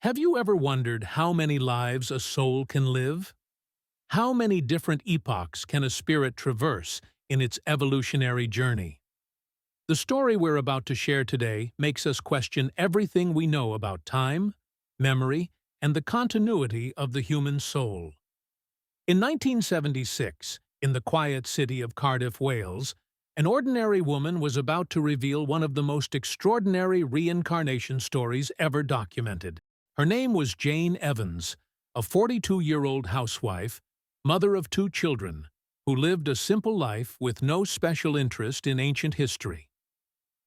Have you ever wondered how many lives a soul can live? How many different epochs can a spirit traverse in its evolutionary journey? The story we're about to share today makes us question everything we know about time, memory, and the continuity of the human soul. In 1976, in the quiet city of Cardiff, Wales, an ordinary woman was about to reveal one of the most extraordinary reincarnation stories ever documented. Her name was Jane Evans, a 42-year-old housewife, mother of 2 children, who lived a simple life with no special interest in ancient history.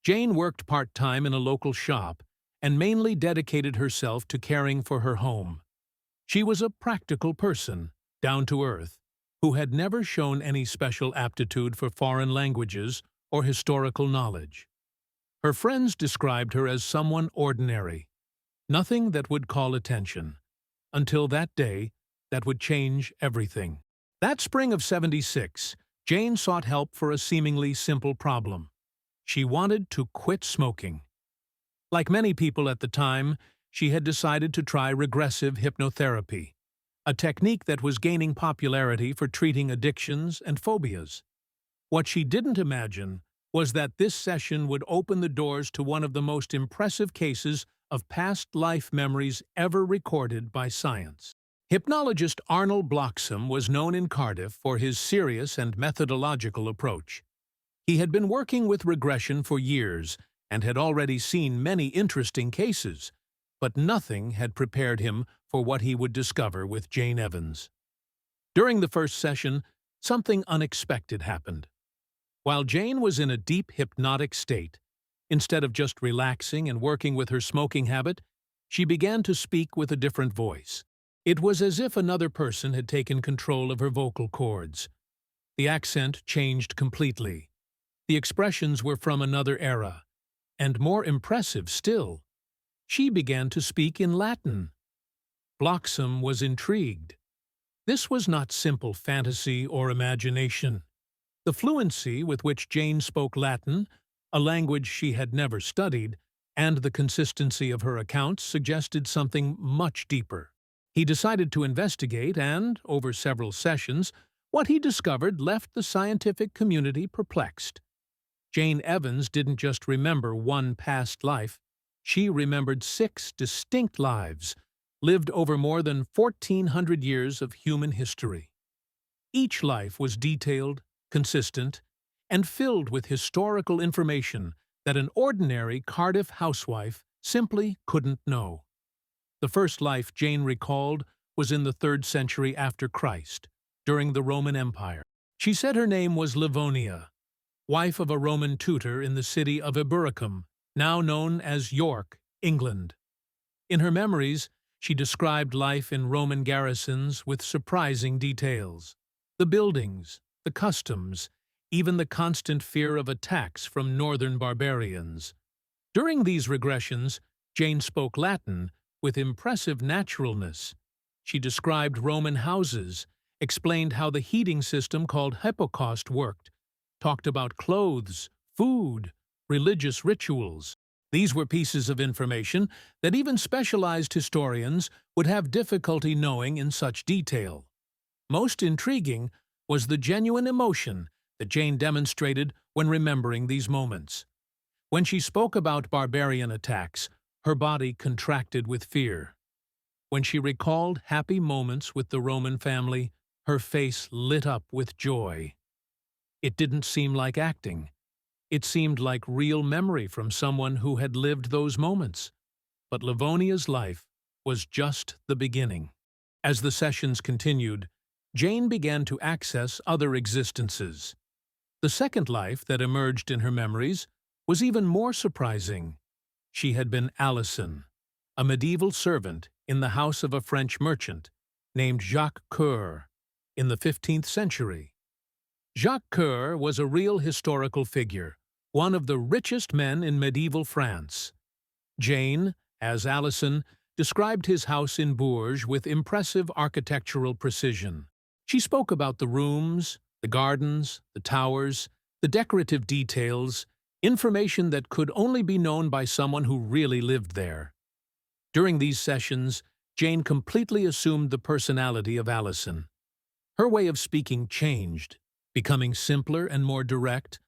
Jane worked part-time in a local shop and mainly dedicated herself to caring for her home. She was a practical person, down to earth, who had never shown any special aptitude for foreign languages or historical knowledge. Her friends described her as someone ordinary, nothing that would call attention, until that day that would change everything. That spring of '76, Jane sought help for a seemingly simple problem. She wanted to quit smoking. Like many people at the time, she had decided to try regressive hypnotherapy, a technique that was gaining popularity for treating addictions and phobias. What she didn't imagine was that this session would open the doors to one of the most impressive cases of past life memories ever recorded by science. Hypnologist Arnold Bloxham was known in Cardiff for his serious and methodological approach. He had been working with regression for years and had already seen many interesting cases, but nothing had prepared him for what he would discover with Jane Evans. During the first session, something unexpected happened. While Jane was in a deep hypnotic state, instead of just relaxing and working with her smoking habit, she began to speak with a different voice. It was as if another person had taken control of her vocal cords. The accent changed completely. The expressions were from another era, and more impressive still, she began to speak in Latin. Bloxham was intrigued. This was not simple fantasy or imagination. The fluency with which Jane spoke Latin, a language she had never studied, and the consistency of her accounts suggested something much deeper. He decided to investigate and, over several sessions, what he discovered left the scientific community perplexed. Jane Evans didn't just remember one past life, she remembered 6 distinct lives, lived over more than 1,400 years of human history. Each life was detailed, consistent, and filled with historical information that an ordinary Cardiff housewife simply couldn't know. The first life Jane recalled was in the 3rd century after Christ, during the Roman Empire. She said her name was Livonia, wife of a Roman tutor in the city of Eburacum, now known as York, England. In her memories, she described life in Roman garrisons with surprising details. The buildings, the customs, even the constant fear of attacks from northern barbarians. During these regressions, Jane spoke Latin with impressive naturalness. She described Roman houses, explained how the heating system called hypocaust worked, talked about clothes, food, religious rituals. These were pieces of information that even specialized historians would have difficulty knowing in such detail. Most intriguing was the genuine emotion that Jane demonstrated when remembering these moments. When she spoke about barbarian attacks, her body contracted with fear. When she recalled happy moments with the Roman family, her face lit up with joy. It didn't seem like acting. It seemed like real memory from someone who had lived those moments. But Livonia's life was just the beginning. As the sessions continued, Jane began to access other existences. The second life that emerged in her memories was even more surprising. She had been Alison, a medieval servant in the house of a French merchant named Jacques Coeur in the 15th century. Jacques Coeur was a real historical figure, one of the richest men in medieval France. Jane, as Alison, described his house in Bourges with impressive architectural precision. She spoke about the rooms, the gardens, the towers, the decorative details, information that could only be known by someone who really lived there. During these sessions, Jane completely assumed the personality of Allison. Her way of speaking changed, becoming simpler and more direct,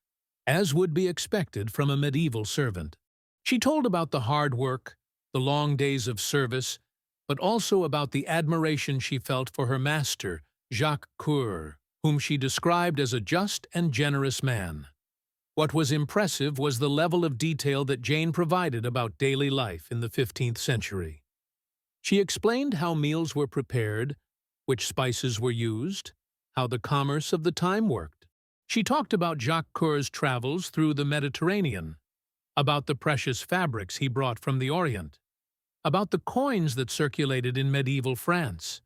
as would be expected from a medieval servant. She told about the hard work, the long days of service, but also about the admiration she felt for her master, Jacques Coeur, whom she described as a just and generous man. What was impressive was the level of detail that Jane provided about daily life in the 15th century. She explained how meals were prepared, which spices were used, how the commerce of the time worked. She talked about Jacques Coeur's travels through the Mediterranean, about the precious fabrics he brought from the Orient, about the coins that circulated in medieval France.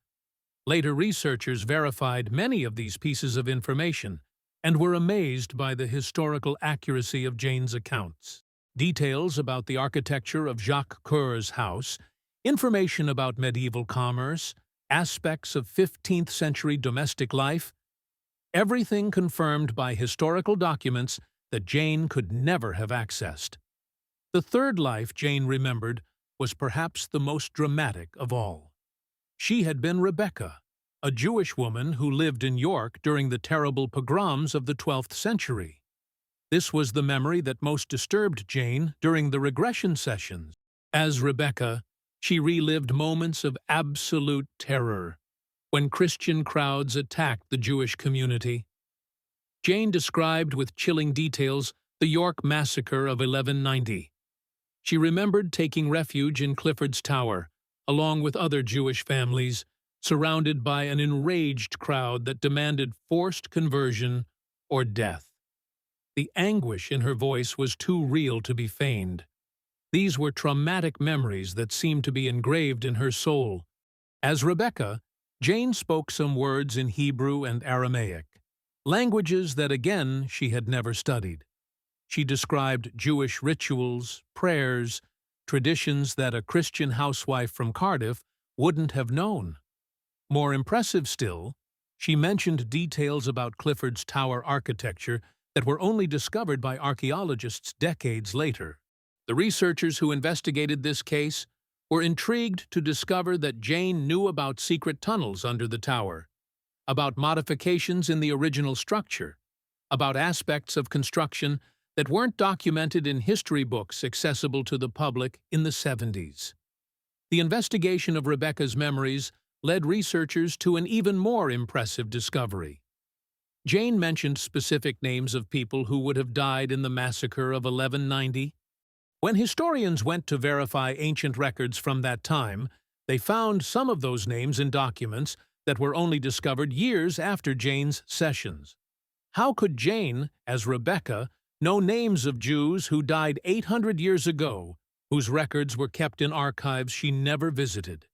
Later researchers verified many of these pieces of information and were amazed by the historical accuracy of Jane's accounts. Details about the architecture of Jacques Coeur's house, information about medieval commerce, aspects of 15th century domestic life, everything confirmed by historical documents that Jane could never have accessed. The third life Jane remembered was perhaps the most dramatic of all. She had been Rebecca, a Jewish woman who lived in York during the terrible pogroms of the 12th century. This was the memory that most disturbed Jane during the regression sessions. As Rebecca, she relived moments of absolute terror when Christian crowds attacked the Jewish community. Jane described with chilling details the York massacre of 1190. She remembered taking refuge in Clifford's tower, along with other Jewish families, surrounded by an enraged crowd that demanded forced conversion or death. The anguish in her voice was too real to be feigned. These were traumatic memories that seemed to be engraved in her soul. As Rebecca, Jane spoke some words in Hebrew and Aramaic, languages that again she had never studied. She described Jewish rituals, prayers, traditions that a Christian housewife from Cardiff wouldn't have known. More impressive still, she mentioned details about Clifford's tower architecture that were only discovered by archaeologists decades later. The researchers who investigated this case were intrigued to discover that Jane knew about secret tunnels under the tower, about modifications in the original structure, about aspects of construction that weren't documented in history books accessible to the public in the 70s. The investigation of Rebecca's memories led researchers to an even more impressive discovery. Jane mentioned specific names of people who would have died in the massacre of 1190. When historians went to verify ancient records from that time, they found some of those names in documents that were only discovered years after Jane's sessions. How could Jane, as Rebecca, know names of Jews who died 800 years ago, whose records were kept in archives she never visited?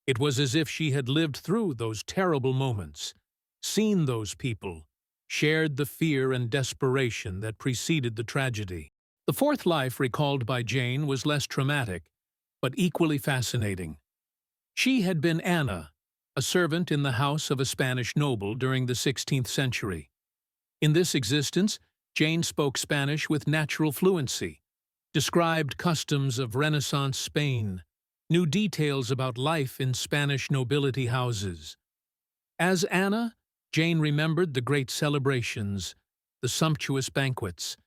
It was as if she had lived through those terrible moments, seen those people, shared the fear and desperation that preceded the tragedy. The fourth life recalled by Jane was less traumatic, but equally fascinating. She had been Anna, a servant in the house of a Spanish noble during the 16th century. In this existence, Jane spoke Spanish with natural fluency, described customs of Renaissance Spain, knew details about life in Spanish nobility houses. As Anna, Jane remembered the great celebrations, the sumptuous banquets,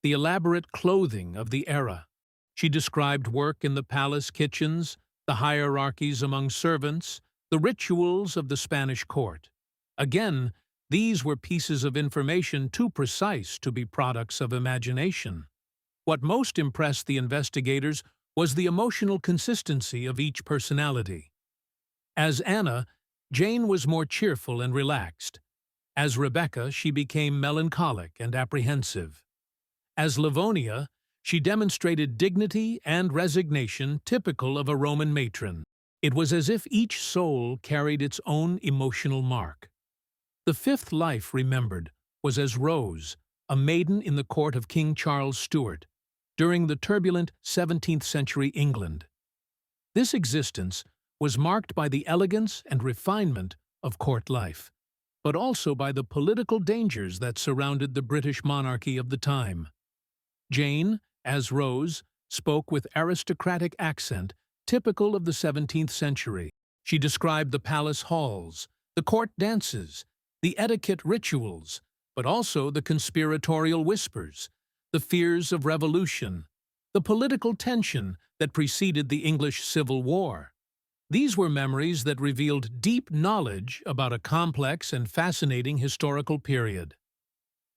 the elaborate clothing of the era. She described work in the palace kitchens, the hierarchies among servants, the rituals of the Spanish court. Again, these were pieces of information too precise to be products of imagination. What most impressed the investigators was the emotional consistency of each personality. As Anna, Jane was more cheerful and relaxed. As Rebecca, she became melancholic and apprehensive. As Livonia, she demonstrated dignity and resignation typical of a Roman matron. It was as if each soul carried its own emotional mark. The fifth life remembered was as Rose, a maiden in the court of King Charles Stuart, during the turbulent 17th century England. This existence was marked by the elegance and refinement of court life, but also by the political dangers that surrounded the British monarchy of the time. Jane, as Rose, spoke with aristocratic accent typical of the 17th century. She described the palace halls, the court dances, the etiquette rituals, but also the conspiratorial whispers, the fears of revolution, the political tension that preceded the English Civil War. These were memories that revealed deep knowledge about a complex and fascinating historical period.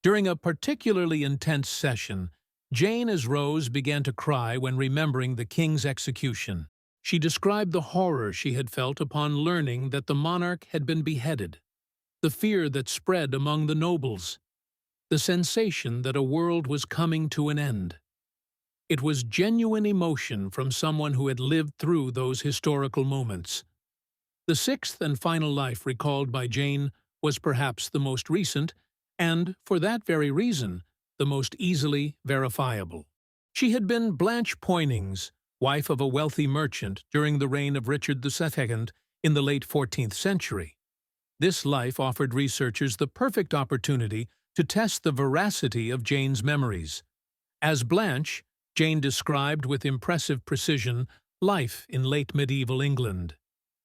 During a particularly intense session, Jane as Rose began to cry when remembering the king's execution. She described the horror she had felt upon learning that the monarch had been beheaded, the fear that spread among the nobles, the sensation that a world was coming to an end. It was genuine emotion from someone who had lived through those historical moments. The sixth and final life recalled by Jane was perhaps the most recent, and, for that very reason, the most easily verifiable. She had been Blanche Poynings, wife of a wealthy merchant during the reign of Richard II in the late 14th century. This life offered researchers the perfect opportunity to test the veracity of Jane's memories. As Blanche, Jane described with impressive precision life in late medieval England.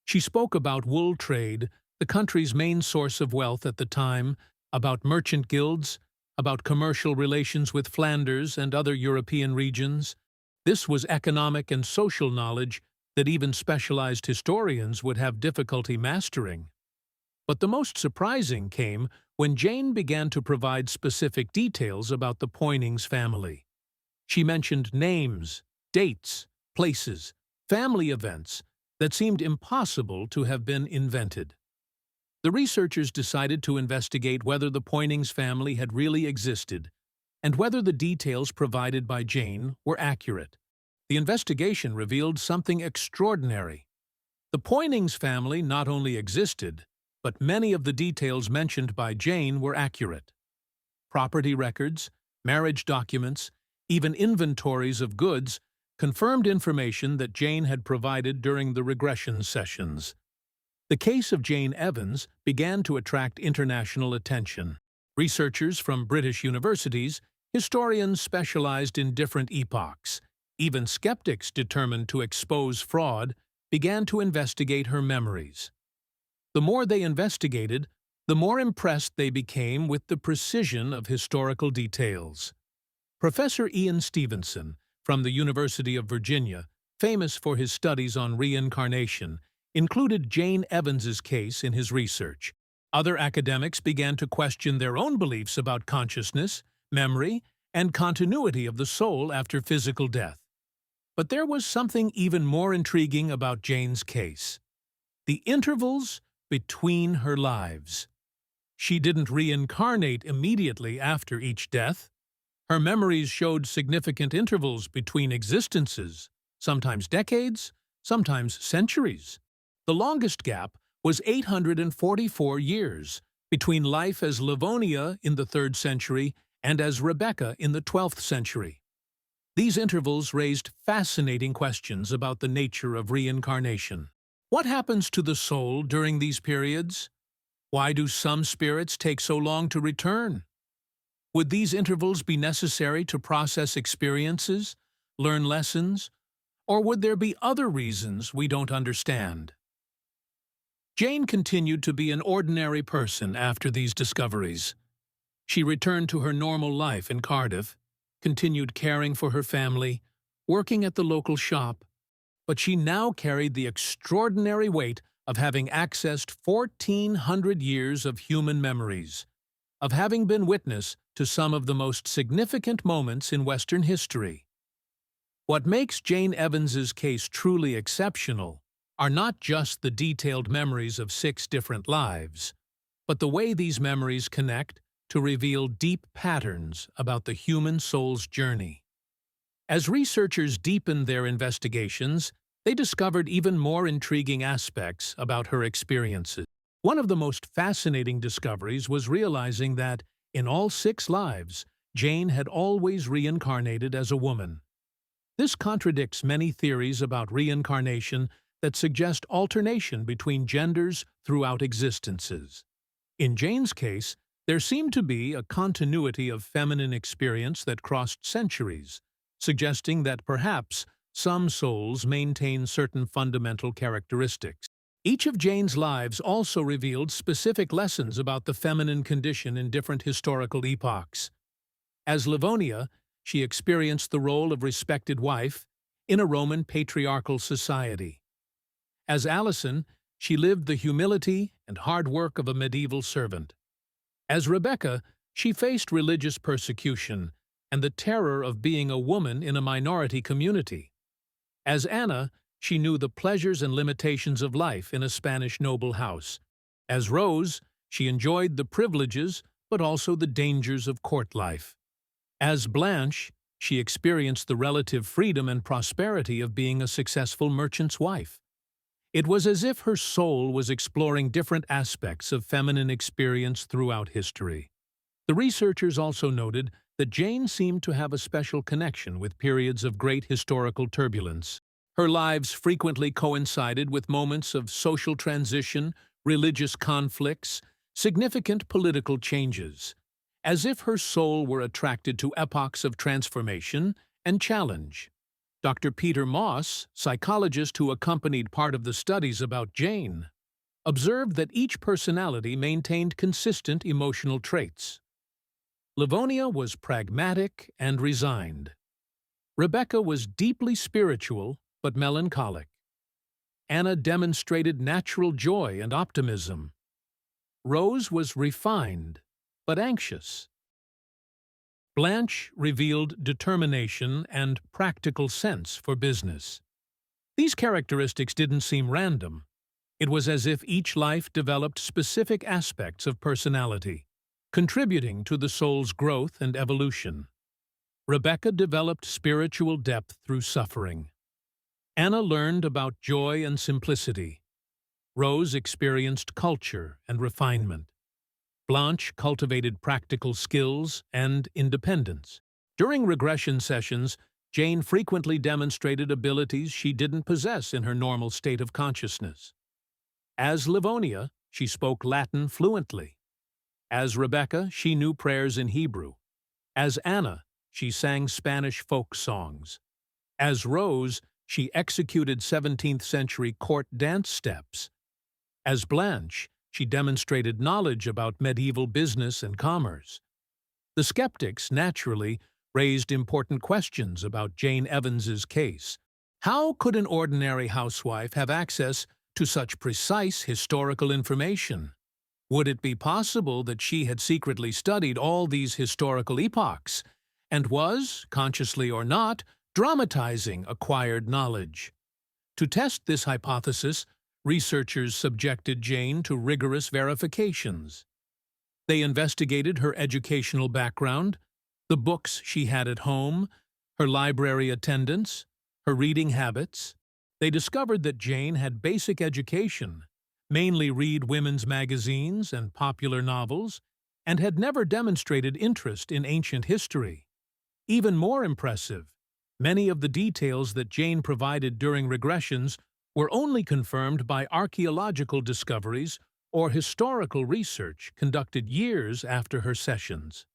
She spoke about wool trade, the country's main source of wealth at the time, about merchant guilds, about commercial relations with Flanders and other European regions. This was economic and social knowledge that even specialized historians would have difficulty mastering. But the most surprising came when Jane began to provide specific details about the Poynings family. She mentioned names, dates, places, family events that seemed impossible to have been invented. The researchers decided to investigate whether the Poynings family had really existed and whether the details provided by Jane were accurate. The investigation revealed something extraordinary. The Poynings family not only existed, but many of the details mentioned by Jane were accurate. Property records, marriage documents, even inventories of goods confirmed information that Jane had provided during the regression sessions. The case of Jane Evans began to attract international attention. Researchers from British universities, historians specialized in different epochs, even skeptics determined to expose fraud, began to investigate her memories. The more they investigated, the more impressed they became with the precision of historical details. Professor Ian Stevenson, from the University of Virginia, famous for his studies on reincarnation, included Jane Evans's case in his research. Other academics began to question their own beliefs about consciousness, memory, and continuity of the soul after physical death. But there was something even more intriguing about Jane's case: the intervals between her lives. She didn't reincarnate immediately after each death. Her memories showed significant intervals between existences, sometimes decades, sometimes centuries. The longest gap was 844 years between life as Livonia in the 3rd century and as Rebecca in the 12th century. These intervals raised fascinating questions about the nature of reincarnation. What happens to the soul during these periods? Why do some spirits take so long to return? Would these intervals be necessary to process experiences, learn lessons, or would there be other reasons we don't understand? Jane continued to be an ordinary person after these discoveries. She returned to her normal life in Cardiff, continued caring for her family, working at the local shop, but she now carried the extraordinary weight of having accessed 1,400 years of human memories, of having been witness to some of the most significant moments in Western history. What makes Jane Evans's case truly exceptional are not just the detailed memories of 6 different lives, but the way these memories connect to reveal deep patterns about the human soul's journey. As researchers deepened their investigations, they discovered even more intriguing aspects about her experiences. One of the most fascinating discoveries was realizing that, in all 6 lives, Jane had always reincarnated as a woman. This contradicts many theories about reincarnation that suggest alternation between genders throughout existences. In Jane's case, there seemed to be a continuity of feminine experience that crossed centuries, suggesting that perhaps some souls maintain certain fundamental characteristics. Each of Jane's lives also revealed specific lessons about the feminine condition in different historical epochs. As Livonia, she experienced the role of respected wife in a Roman patriarchal society. As Alison, she lived the humility and hard work of a medieval servant. As Rebecca, she faced religious persecution and the terror of being a woman in a minority community. As Anna, she knew the pleasures and limitations of life in a Spanish noble house. As Rose, she enjoyed the privileges but also the dangers of court life. As Blanche, she experienced the relative freedom and prosperity of being a successful merchant's wife. It was as if her soul was exploring different aspects of feminine experience throughout history. The researchers also noted that Jane seemed to have a special connection with periods of great historical turbulence. Her lives frequently coincided with moments of social transition, religious conflicts, significant political changes, as if her soul were attracted to epochs of transformation and challenge. Dr. Peter Moss, psychologist who accompanied part of the studies about Jane, observed that each personality maintained consistent emotional traits. Livonia was pragmatic and resigned. Rebecca was deeply spiritual but melancholic. Anna demonstrated natural joy and optimism. Rose was refined but anxious. Blanche revealed determination and practical sense for business. These characteristics didn't seem random. It was as if each life developed specific aspects of personality, contributing to the soul's growth and evolution. Rebecca developed spiritual depth through suffering. Anna learned about joy and simplicity. Rose experienced culture and refinement. Blanche cultivated practical skills and independence. During regression sessions, Jane frequently demonstrated abilities she didn't possess in her normal state of consciousness. As Livonia, she spoke Latin fluently. As Rebecca, she knew prayers in Hebrew. As Anna, she sang Spanish folk songs. As Rose, she executed 17th-century court dance steps. As Blanche, she demonstrated knowledge about medieval business and commerce. The skeptics, naturally, raised important questions about Jane Evans's case. How could an ordinary housewife have access to such precise historical information? Would it be possible that she had secretly studied all these historical epochs and was, consciously or not, dramatizing acquired knowledge? To test this hypothesis, researchers subjected Jane to rigorous verifications. They investigated her educational background, the books she had at home, her library attendance, her reading habits. They discovered that Jane had basic education, mainly read women's magazines and popular novels, and had never demonstrated interest in ancient history. Even more impressive, many of the details that Jane provided during regressions were only confirmed by archaeological discoveries or historical research conducted years after her sessions.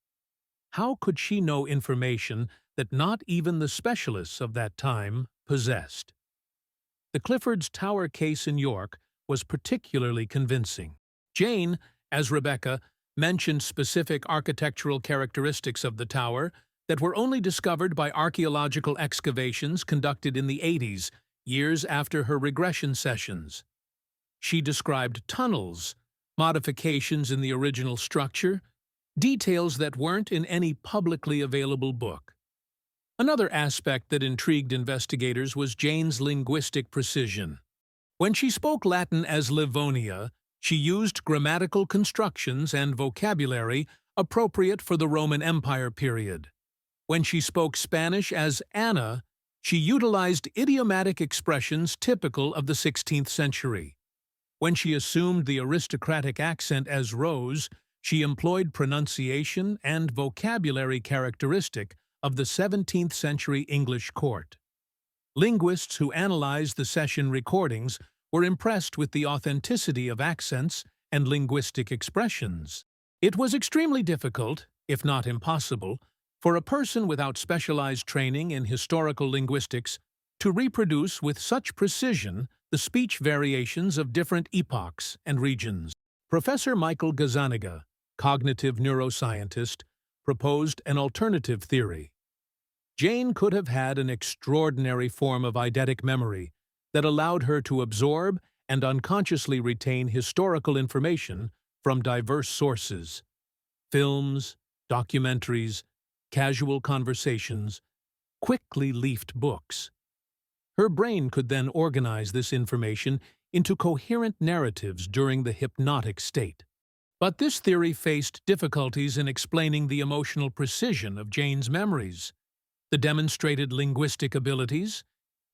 How could she know information that not even the specialists of that time possessed? The Clifford's Tower case in York was particularly convincing. Jane, as Rebecca, mentioned specific architectural characteristics of the tower that were only discovered by archaeological excavations conducted in the 80s, years after her regression sessions. She described tunnels, modifications in the original structure, details that weren't in any publicly available book. Another aspect that intrigued investigators was Jane's linguistic precision. When she spoke Latin as Livonia, she used grammatical constructions and vocabulary appropriate for the Roman Empire period. When she spoke Spanish as Anna, she utilized idiomatic expressions typical of the 16th century. When she assumed the aristocratic accent as Rose, she employed pronunciation and vocabulary characteristic of the 17th century English court. Linguists who analyzed the session recordings were impressed with the authenticity of accents and linguistic expressions. It was extremely difficult, if not impossible, for a person without specialized training in historical linguistics to reproduce with such precision the speech variations of different epochs and regions. Professor Michael Gazzaniga, cognitive neuroscientist, proposed an alternative theory. Jane could have had an extraordinary form of eidetic memory that allowed her to absorb and unconsciously retain historical information from diverse sources: films, documentaries, casual conversations, quickly leafed books. Her brain could then organize this information into coherent narratives during the hypnotic state. But this theory faced difficulties in explaining the emotional precision of Jane's memories, the demonstrated linguistic abilities,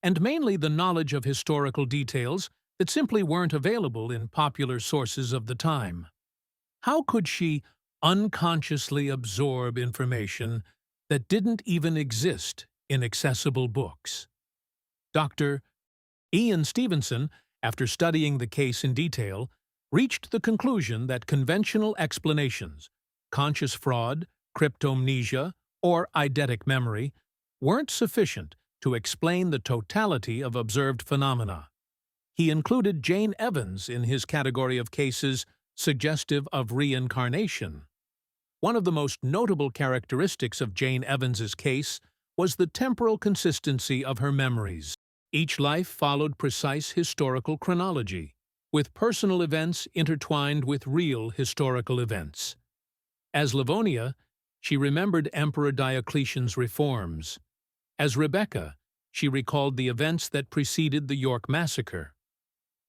and mainly the knowledge of historical details that simply weren't available in popular sources of the time. How could she unconsciously absorb information that didn't even exist in accessible books? Dr. Ian Stevenson, after studying the case in detail, reached the conclusion that conventional explanations, conscious fraud, cryptomnesia, or eidetic memory, weren't sufficient to explain the totality of observed phenomena. He included Jane Evans in his category of cases suggestive of reincarnation. One of the most notable characteristics of Jane Evans's case was the temporal consistency of her memories. Each life followed precise historical chronology, with personal events intertwined with real historical events. As Livonia, she remembered Emperor Diocletian's reforms. As Rebecca, she recalled the events that preceded the York Massacre.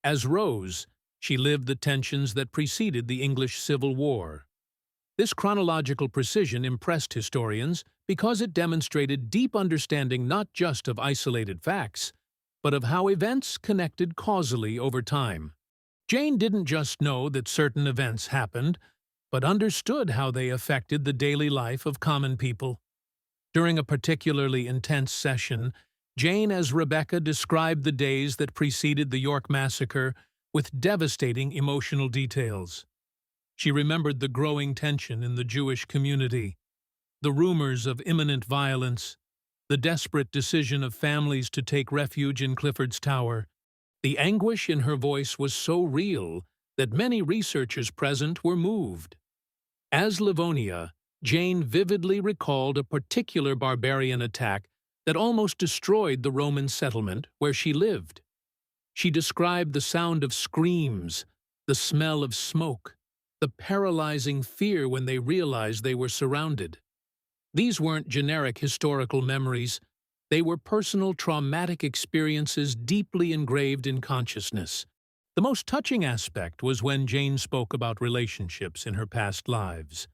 As Rose, she lived the tensions that preceded the English Civil War. This chronological precision impressed historians because it demonstrated deep understanding not just of isolated facts, but of how events connected causally over time. Jane didn't just know that certain events happened, but understood how they affected the daily life of common people. During a particularly intense session, Jane as Rebecca described the days that preceded the York Massacre with devastating emotional details. She remembered the growing tension in the Jewish community, the rumors of imminent violence, the desperate decision of families to take refuge in Clifford's tower. The anguish in her voice was so real that many researchers present were moved. As Livonia, Jane vividly recalled a particular barbarian attack that almost destroyed the Roman settlement where she lived. She described the sound of screams, the smell of smoke, the paralyzing fear when they realized they were surrounded. These weren't generic historical memories. They were personal traumatic experiences deeply engraved in consciousness. The most touching aspect was when Jane spoke about relationships in her past lives.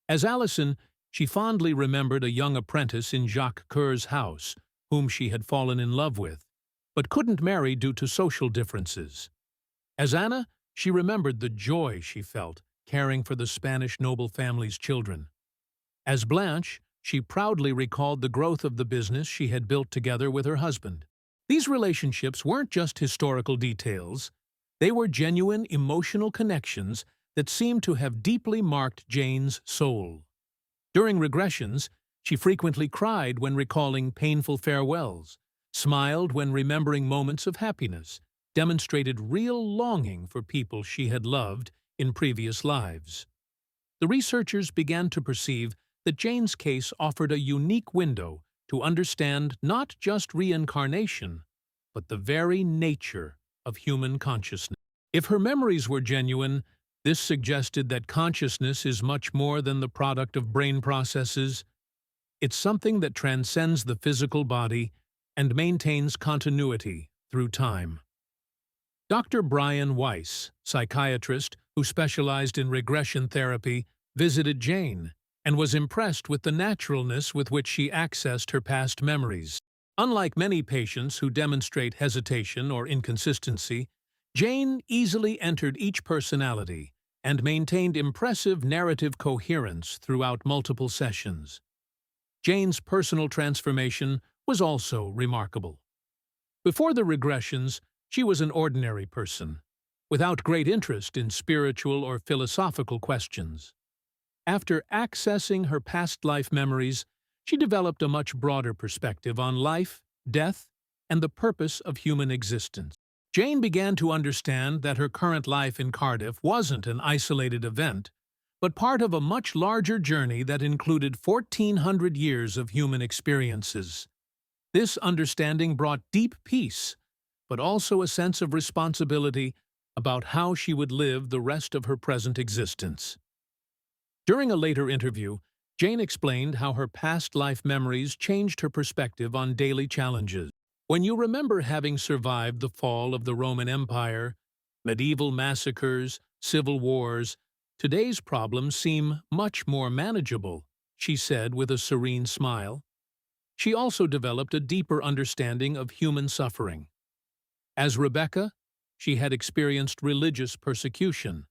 As Allison, she fondly remembered a young apprentice in Jacques Coeur's house, whom she had fallen in love with, but couldn't marry due to social differences. As Anna, she remembered the joy she felt caring for the Spanish noble family's children. As Blanche, she proudly recalled the growth of the business she had built together with her husband. These relationships weren't just historical details. They were genuine emotional connections that seemed to have deeply marked Jane's soul. During regressions, she frequently cried when recalling painful farewells, smiled when remembering moments of happiness, demonstrated real longing for people she had loved in previous lives. The researchers began to perceive that Jane's case offered a unique window to understand not just reincarnation, but the very nature of human consciousness. If her memories were genuine, this suggested that consciousness is much more than the product of brain processes. It's something that transcends the physical body and maintains continuity through time. Dr. Brian Weiss, psychiatrist who specialized in regression therapy, visited Jane and was impressed with the naturalness with which she accessed her past memories. Unlike many patients who demonstrate hesitation or inconsistency, Jane easily entered each personality and maintained impressive narrative coherence throughout multiple sessions. Jane's personal transformation was also remarkable. Before the regressions, she was an ordinary person, without great interest in spiritual or philosophical questions. After accessing her past life memories, she developed a much broader perspective on life, death, and the purpose of human existence. Jane began to understand that her current life in Cardiff wasn't an isolated event, but part of a much larger journey that included 1,400 years of human experiences. This understanding brought deep peace, but also a sense of responsibility about how she would live the rest of her present existence. During a later interview, Jane explained how her past life memories changed her perspective on daily challenges. When you remember having survived the fall of the Roman Empire, medieval massacres, civil wars, today's problems seem much more manageable, she said with a serene smile. She also developed a deeper understanding of human suffering. As Rebecca, she had experienced religious persecution.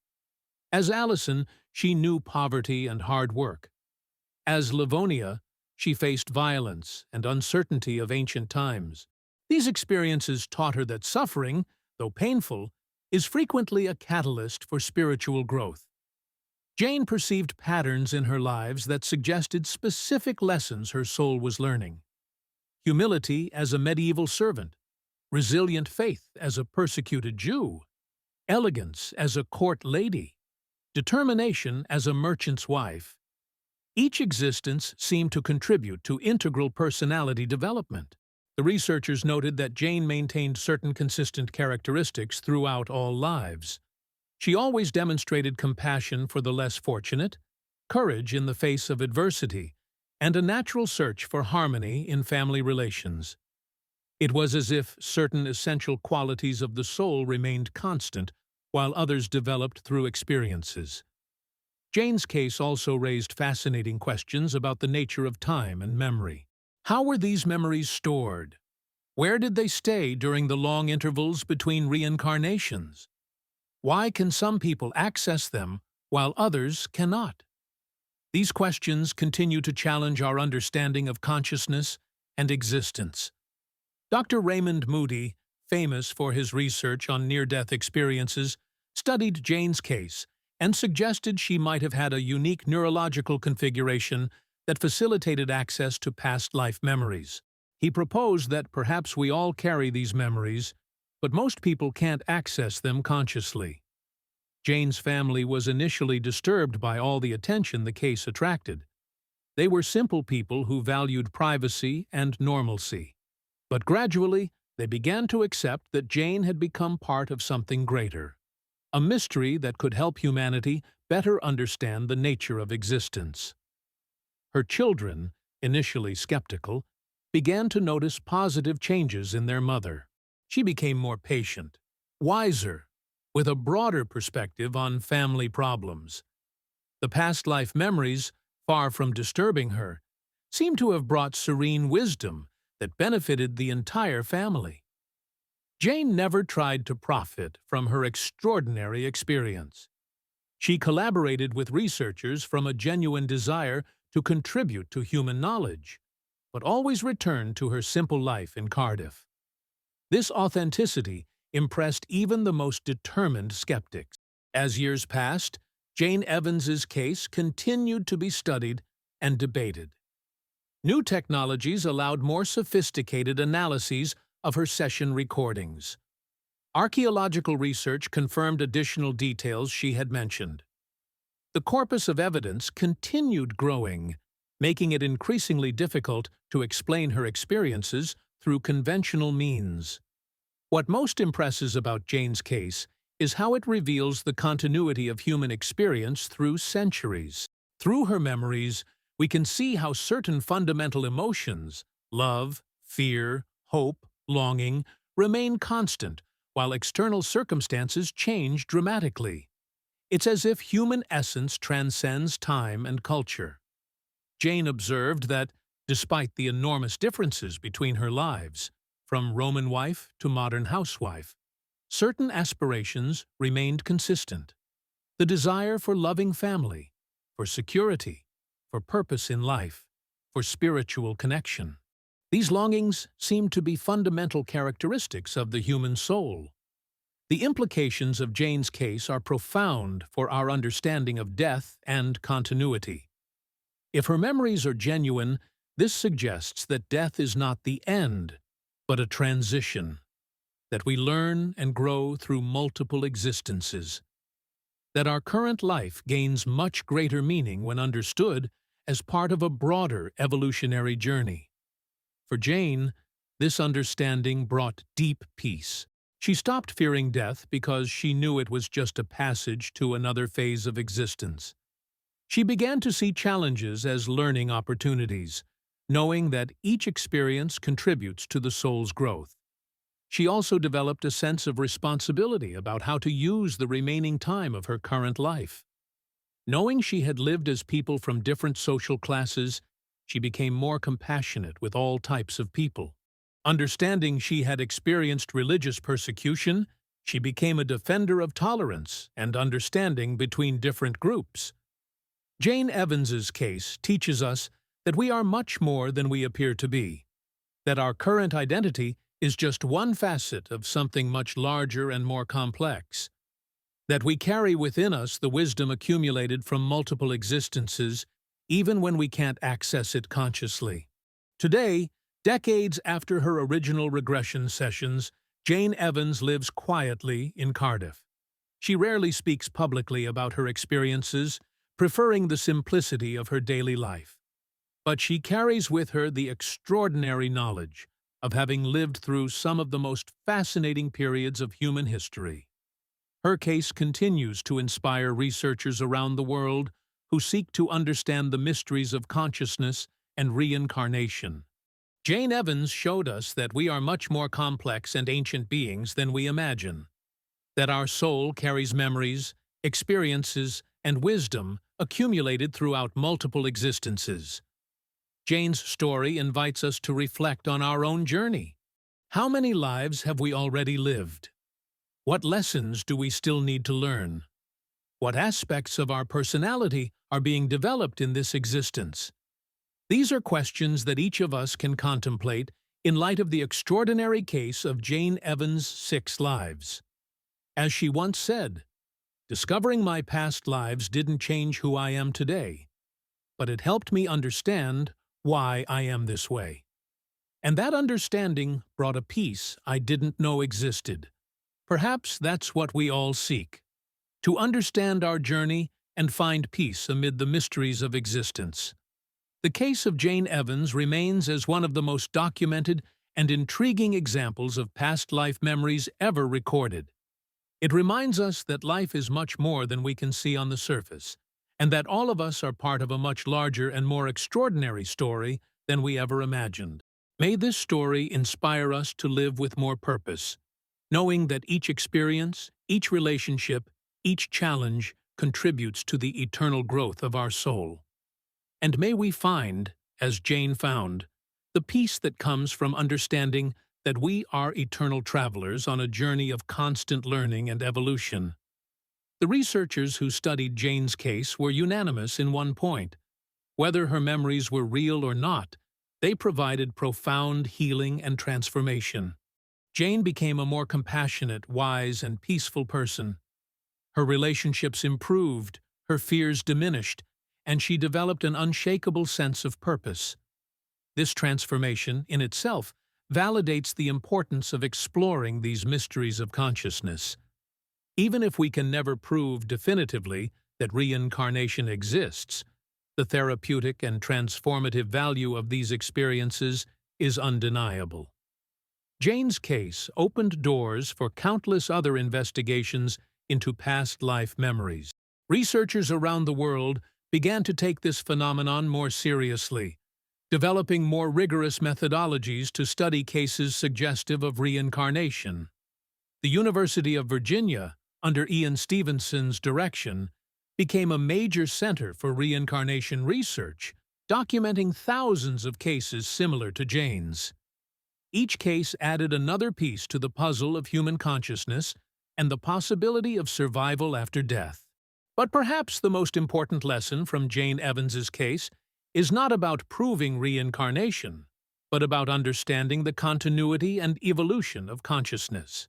As Allison, she knew poverty and hard work. As Livonia, she faced violence and uncertainty of ancient times. These experiences taught her that suffering, though painful, is frequently a catalyst for spiritual growth. Jane perceived patterns in her lives that suggested specific lessons her soul was learning. Humility as a medieval servant, resilient faith as a persecuted Jew, elegance as a court lady, determination as a merchant's wife. Each existence seemed to contribute to integral personality development. The researchers noted that Jane maintained certain consistent characteristics throughout all lives. She always demonstrated compassion for the less fortunate, courage in the face of adversity, and a natural search for harmony in family relations. It was as if certain essential qualities of the soul remained constant, while others developed through experiences. Jane's case also raised fascinating questions about the nature of time and memory. How were these memories stored? Where did they stay during the long intervals between reincarnations? Why can some people access them while others cannot? These questions continue to challenge our understanding of consciousness and existence. Dr. Raymond Moody, famous for his research on near-death experiences, studied Jane's case and suggested she might have had a unique neurological configuration that facilitated access to past life memories. He proposed that perhaps we all carry these memories, but most people can't access them consciously. Jane's family was initially disturbed by all the attention the case attracted. They were simple people who valued privacy and normalcy. But gradually, they began to accept that Jane had become part of something greater, a mystery that could help humanity better understand the nature of existence. Her children, initially skeptical, began to notice positive changes in their mother. She became more patient, wiser, with a broader perspective on family problems. The past life memories, far from disturbing her, seemed to have brought serene wisdom that benefited the entire family. Jane never tried to profit from her extraordinary experience. She collaborated with researchers from a genuine desire to contribute to human knowledge, but always returned to her simple life in Cardiff. This authenticity impressed even the most determined skeptics. As years passed, Jane Evans's case continued to be studied and debated. New technologies allowed more sophisticated analyses of her session recordings. Archaeological research confirmed additional details she had mentioned. The corpus of evidence continued growing, making it increasingly difficult to explain her experiences through conventional means. What most impresses about Jane's case is how it reveals the continuity of human experience through centuries. Through her memories, we can see how certain fundamental emotions, love, fear, hope, longing, remain constant, while external circumstances change dramatically. It's as if human essence transcends time and culture. Jane observed that, despite the enormous differences between her lives, from Roman wife to modern housewife, certain aspirations remained consistent. The desire for loving family, for security, for purpose in life, for spiritual connection. These longings seem to be fundamental characteristics of the human soul. The implications of Jane's case are profound for our understanding of death and continuity. If her memories are genuine, this suggests that death is not the end, but a transition, that we learn and grow through multiple existences, that our current life gains much greater meaning when understood as part of a broader evolutionary journey. For Jane, this understanding brought deep peace. She stopped fearing death because she knew it was just a passage to another phase of existence. She began to see challenges as learning opportunities, knowing that each experience contributes to the soul's growth. She also developed a sense of responsibility about how to use the remaining time of her current life. Knowing she had lived as people from different social classes, she became more compassionate with all types of people. Understanding she had experienced religious persecution, she became a defender of tolerance and understanding between different groups. Jane Evans's case teaches us that we are much more than we appear to be, that our current identity is just one facet of something much larger and more complex, that we carry within us the wisdom accumulated from multiple existences, even when we can't access it consciously. Today, decades after her original regression sessions, Jane Evans lives quietly in Cardiff. She rarely speaks publicly about her experiences, preferring the simplicity of her daily life. But she carries with her the extraordinary knowledge of having lived through some of the most fascinating periods of human history. Her case continues to inspire researchers around the world who seek to understand the mysteries of consciousness and reincarnation. Jane Evans showed us that we are much more complex and ancient beings than we imagine, that our soul carries memories, experiences, and wisdom accumulated throughout multiple existences. Jane's story invites us to reflect on our own journey. How many lives have we already lived? What lessons do we still need to learn? What aspects of our personality are being developed in this existence? These are questions that each of us can contemplate in light of the extraordinary case of Jane Evans' 6 lives. As she once said, "Discovering my past lives didn't change who I am today, but it helped me understand why I am this way. And that understanding brought a peace I didn't know existed." Perhaps that's what we all seek, to understand our journey and find peace amid the mysteries of existence. The case of Jane Evans remains as one of the most documented and intriguing examples of past life memories ever recorded. It reminds us that life is much more than we can see on the surface, and that all of us are part of a much larger and more extraordinary story than we ever imagined. May this story inspire us to live with more purpose, knowing that each experience, each relationship, each challenge contributes to the eternal growth of our soul. And may we find, as Jane found, the peace that comes from understanding that we are eternal travelers on a journey of constant learning and evolution. The researchers who studied Jane's case were unanimous in one point. Whether her memories were real or not, they provided profound healing and transformation. Jane became a more compassionate, wise, and peaceful person. Her relationships improved, her fears diminished, and she developed an unshakable sense of purpose. This transformation, in itself, validates the importance of exploring these mysteries of consciousness. Even if we can never prove definitively that reincarnation exists, the therapeutic and transformative value of these experiences is undeniable. Jane's case opened doors for countless other investigations into past life memories. Researchers around the world began to take this phenomenon more seriously, developing more rigorous methodologies to study cases suggestive of reincarnation. The University of Virginia, under Ian Stevenson's direction, became a major center for reincarnation research, documenting thousands of cases similar to Jane's. Each case added another piece to the puzzle of human consciousness and the possibility of survival after death. But perhaps the most important lesson from Jane Evans's case is not about proving reincarnation, but about understanding the continuity and evolution of consciousness.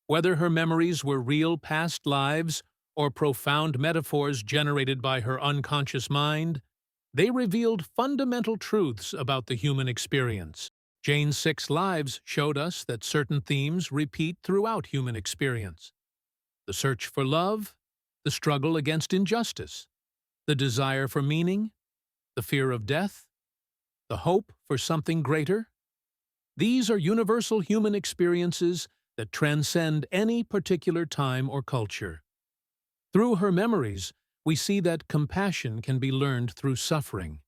Whether her memories were real past lives or profound metaphors generated by her unconscious mind, they revealed fundamental truths about the human experience. Jane's 6 lives showed us that certain themes repeat throughout human experience: the search for love, the struggle against injustice, the desire for meaning, the fear of death, the hope for something greater. These are universal human experiences that transcend any particular time or culture. Through her memories, we see that compassion can be learned through suffering,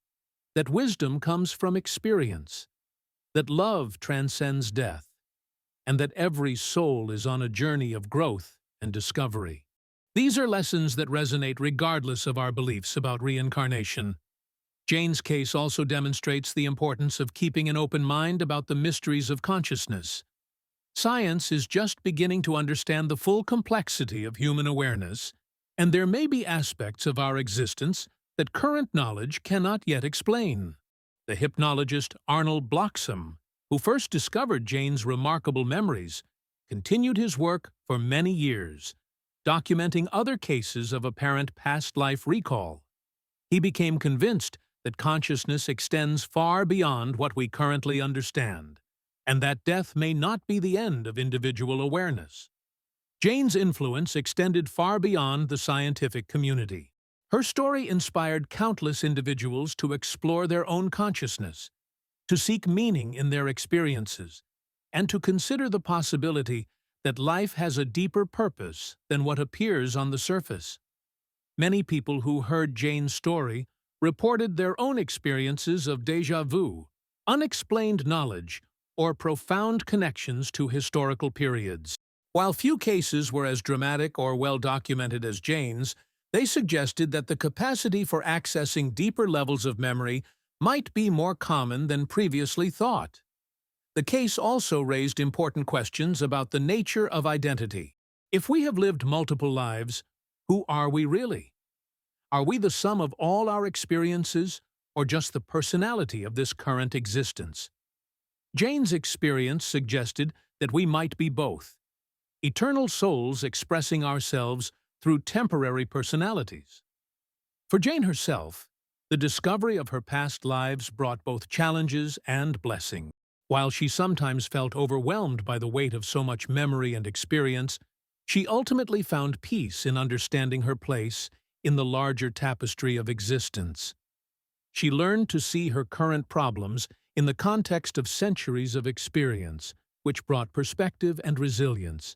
that wisdom comes from experience, that love transcends death, and that every soul is on a journey of growth and discovery. These are lessons that resonate regardless of our beliefs about reincarnation. Jane's case also demonstrates the importance of keeping an open mind about the mysteries of consciousness. Science is just beginning to understand the full complexity of human awareness, and there may be aspects of our existence that current knowledge cannot yet explain. The hypnologist Arnold Bloxham, who first discovered Jane's remarkable memories, continued his work for many years, documenting other cases of apparent past life recall. He became convinced that consciousness extends far beyond what we currently understand, and that death may not be the end of individual awareness. Jane's influence extended far beyond the scientific community. Her story inspired countless individuals to explore their own consciousness, to seek meaning in their experiences, and to consider the possibility that life has a deeper purpose than what appears on the surface. Many people who heard Jane's story reported their own experiences of déjà vu, unexplained knowledge, or profound connections to historical periods. While few cases were as dramatic or well-documented as Jane's, they suggested that the capacity for accessing deeper levels of memory might be more common than previously thought. The case also raised important questions about the nature of identity. If we have lived multiple lives, who are we really? Are we the sum of all our experiences, or just the personality of this current existence? Jane's experience suggested that we might be both, eternal souls expressing ourselves through temporary personalities. For Jane herself, the discovery of her past lives brought both challenges and blessing. While she sometimes felt overwhelmed by the weight of so much memory and experience, she ultimately found peace in understanding her place in the larger tapestry of existence. She learned to see her current problems in the context of centuries of experience, which brought perspective and resilience.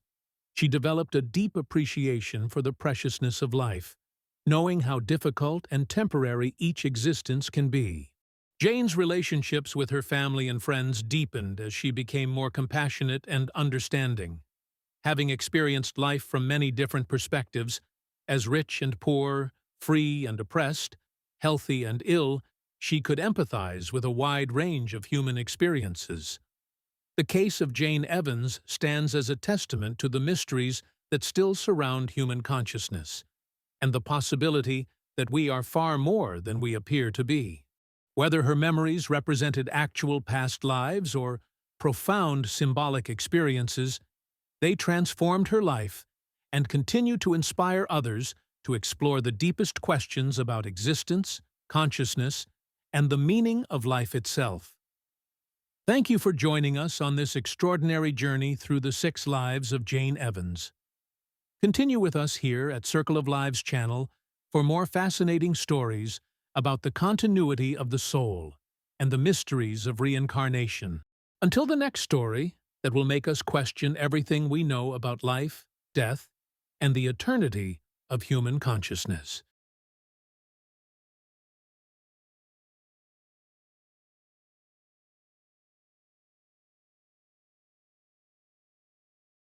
She developed a deep appreciation for the preciousness of life, knowing how difficult and temporary each existence can be. Jane's relationships with her family and friends deepened as she became more compassionate and understanding. Having experienced life from many different perspectives, as rich and poor, free and oppressed, healthy and ill, she could empathize with a wide range of human experiences. The case of Jane Evans stands as a testament to the mysteries that still surround human consciousness, and the possibility that we are far more than we appear to be. Whether her memories represented actual past lives or profound symbolic experiences, they transformed her life and continue to inspire others to explore the deepest questions about existence, consciousness, and the meaning of life itself. Thank you for joining us on this extraordinary journey through the 6 lives of Jane Evans. Continue with us here at Circle of Lives channel for more fascinating stories about the continuity of the soul and the mysteries of reincarnation. Until the next story that will make us question everything we know about life, death, and the eternity of human consciousness.